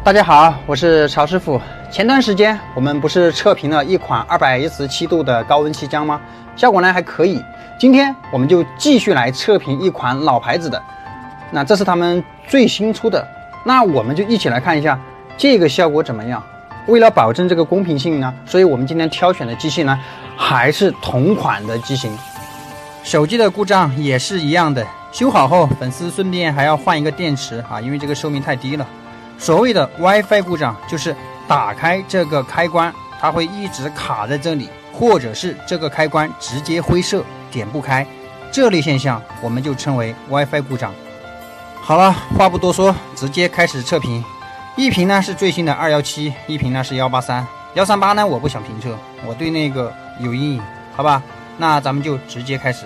大家好，我是曹师傅。前段时间我们不是测评了一款217度的高温吸浆吗？效果呢还可以。今天我们就继续来测评一款老牌子的，那这是他们最新出的，那我们就一起来看一下这个效果怎么样。为了保证这个公平性呢，所以我们今天挑选的机器呢还是同款的机型。手机的故障也是一样的，修好后粉丝顺便还要换一个电池啊，因为这个寿命太低了。所谓的 WiFi 故障就是打开这个开关，它会一直卡在这里，或者是这个开关直接灰色点不开，这类现象我们就称为 WiFi 故障。好了，话不多说，直接开始测评。一屏呢是最新的217，一屏呢是183，138呢我不想评测，我对那个有阴影，好吧？那咱们就直接开始。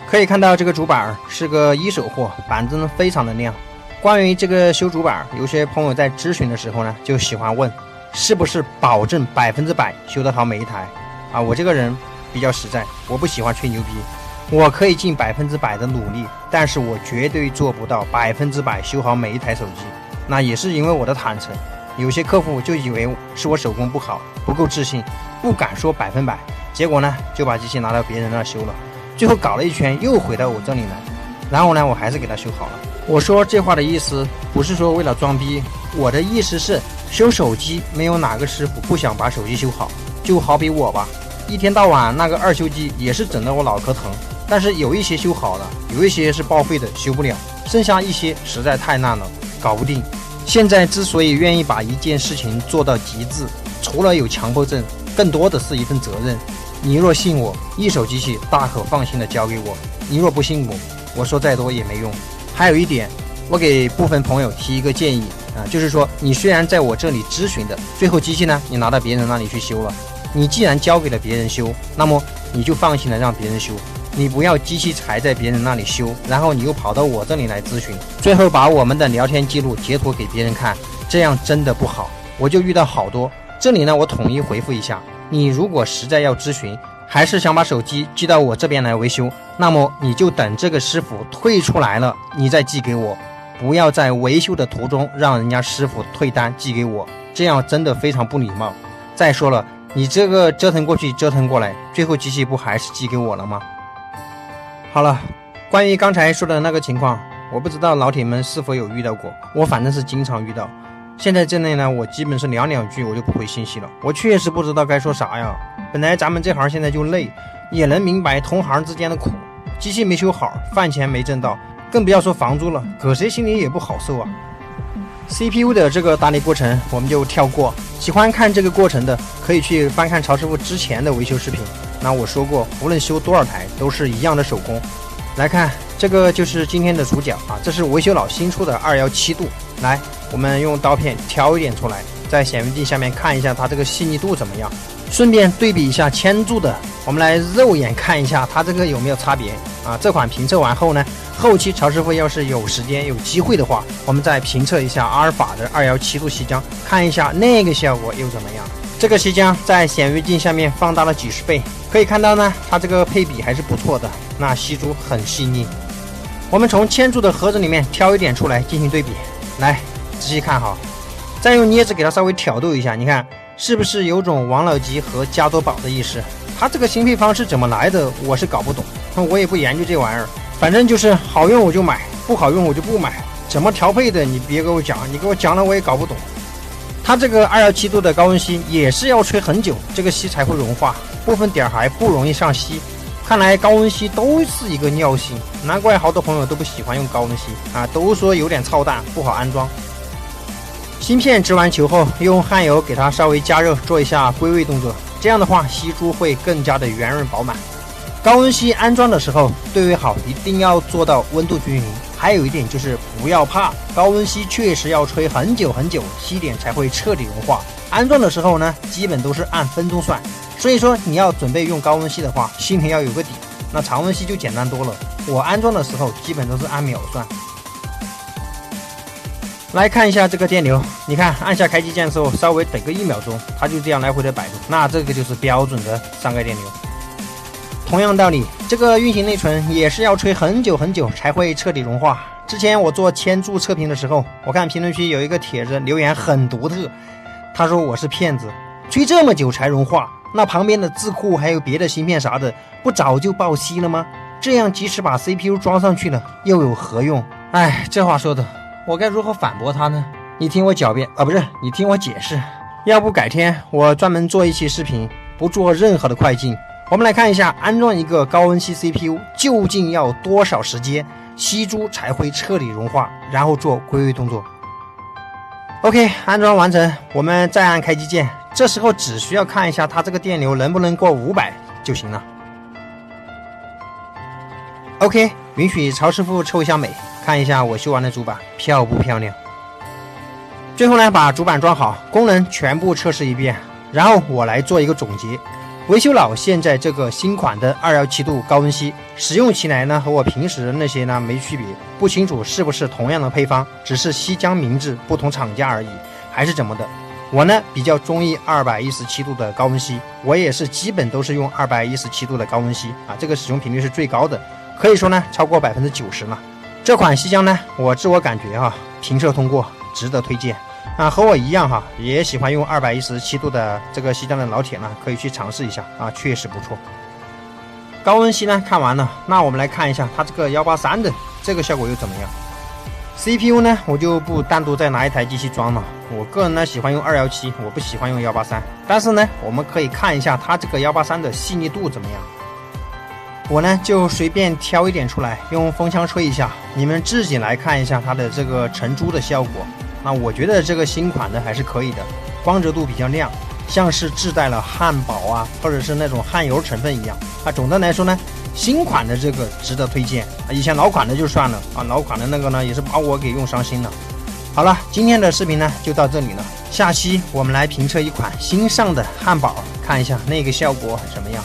可以看到这个主板是个一手货，板子呢非常的亮。关于这个修主板，有些朋友在咨询的时候呢，就喜欢问，是不是保证100%修得好每一台啊？我这个人比较实在，我不喜欢吹牛逼，我可以尽100%的努力，但是我绝对做不到100%修好每一台手机。那也是因为我的坦诚，有些客户就以为是我手工不好，不够自信，不敢说100%，结果呢就把机器拿到别人那修了，最后搞了一圈又回到我这里来，然后呢我还是给他修好了。我说这话的意思不是说为了装逼，我的意思是修手机没有哪个师傅不想把手机修好，就好比我吧，一天到晚那个二修机也是整得我脑壳疼，但是有一些修好了，有一些是报废的修不了，剩下一些实在太烂了搞不定。现在之所以愿意把一件事情做到极致，除了有强迫症，更多的是一份责任。你若信我，一手机器大可放心的交给我，你若不信我，我说再多也没用。还有一点，我给部分朋友提一个建议啊，就是说你虽然在我这里咨询的，最后机器呢你拿到别人那里去修了，你既然交给了别人修，那么你就放心的让别人修，你不要机器还在别人那里修，然后你又跑到我这里来咨询，最后把我们的聊天记录截图给别人看，这样真的不好。我就遇到好多，这里呢我统一回复一下，你如果实在要咨询，还是想把手机寄到我这边来维修，那么你就等这个师傅退出来了你再寄给我，不要在维修的途中让人家师傅退单寄给我，这样真的非常不礼貌。再说了，你这个折腾过去折腾过来，最后机器不还是寄给我了吗？好了，关于刚才说的那个情况，我不知道老铁们是否有遇到过，我反正是经常遇到。现在这类呢，我基本是两句我就不回信息了，我确实不知道该说啥呀。本来咱们这行现在就累，也能明白同行之间的苦，机器没修好，饭钱没挣到，更不要说房租了，可谁心里也不好受啊。CPU 的这个打理过程我们就跳过，喜欢看这个过程的可以去翻看曹师傅之前的维修视频。那我说过，无论修多少台都是一样的手工。来看这个就是今天的主角啊，这是维修佬新出的217度。来，我们用刀片挑一点出来，在显微镜下面看一下它这个细腻度怎么样，顺便对比一下千柱的，我们来肉眼看一下它这个有没有差别啊。这款评测完后呢，后期曹师傅要是有时间有机会的话，我们再评测一下阿尔法的217度吸浆，看一下那个效果又怎么样。这个吸浆在显微镜下面放大了几十倍，可以看到呢，它这个配比还是不错的，那吸珠很细腻。我们从千柱的盒子里面挑一点出来进行对比，来仔细看哈，再用镊子给它稍微挑逗一下，你看是不是有种王老吉和加多宝的意思？它这个新配方是怎么来的，我是搞不懂，我也不研究这玩意儿，反正就是好用我就买，不好用我就不买。怎么调配的你别给我讲，你给我讲了我也搞不懂。它这个217度的高温吸也是要吹很久，这个锡才会融化，部分点还不容易上锡。看来高温吸都是一个尿性，难怪好多朋友都不喜欢用高温吸啊，都说有点操蛋，不好安装。芯片织完球后，用焊油给它稍微加热，做一下归位动作，这样的话吸珠会更加的圆润饱满。高温吸安装的时候对位好，一定要做到温度均匀。还有一点就是不要怕，高温吸确实要吹很久很久，吸点才会彻底融化。安装的时候呢，基本都是按分钟算，所以说你要准备用高温吸的话，心里要有个底。那常温吸就简单多了，我安装的时候基本都是按秒算。来看一下这个电流，你看按下开机键的时候稍微等个1秒钟，它就这样来回的摆动，那这个就是标准的上盖电流。同样道理，这个运行内存也是要吹很久很久才会彻底融化，之前我做千注测评的时候，我看评论区有一个帖子留言很独特，他说我是骗子，吹这么久才融化，那旁边的字库还有别的芯片啥的，不早就报稀了吗？这样即使把 CPU 装上去了，又有何用？哎，这话说的，我该如何反驳他呢？你听我狡辩啊，不是，你听我解释。要不改天我专门做一期视频，不做任何的快进。我们来看一下安装一个高温吸 CPU 究竟要多少时间，吸珠才会彻底融化，然后做归位动作。OK， 安装完成，我们再按开机键，这时候只需要看一下它这个电流能不能过500就行了。OK， 允许曹师傅抽一下美，看一下我修完的主板漂不漂亮。最后呢，把主板装好，功能全部测试一遍，然后我来做一个总结。维修佬现在这个新款的217度高温吸，使用起来呢和我平时那些呢没区别，不清楚是不是同样的配方，只是吸浆名字不同厂家而已，还是怎么的。我呢比较中意217度的高温吸，我也是基本都是用217度的高温吸啊，这个使用频率是最高的，可以说呢超过90%了。这款吸浆呢，我自我感觉评测通过，值得推荐。和我一样也喜欢用217度的这个吸浆的老铁呢，可以去尝试一下啊，确实不错。高温吸呢看完了，那我们来看一下它这个183的这个效果又怎么样。CPU 呢我就不单独再拿一台机器装了，我个人呢喜欢用217，我不喜欢用183。但是呢我们可以看一下它这个183的细腻度怎么样。我呢就随便挑一点出来，用风枪吹一下，你们自己来看一下它的这个成珠的效果。那我觉得这个新款的还是可以的，光泽度比较亮，像是自带了汉堡或者是那种汗油成分一样。总的来说呢，新款的这个值得推荐以前老款的就算了老款的那个呢也是把我给用伤心了。好了，今天的视频呢就到这里了，下期我们来评测一款新上的汉堡，看一下那个效果怎么样。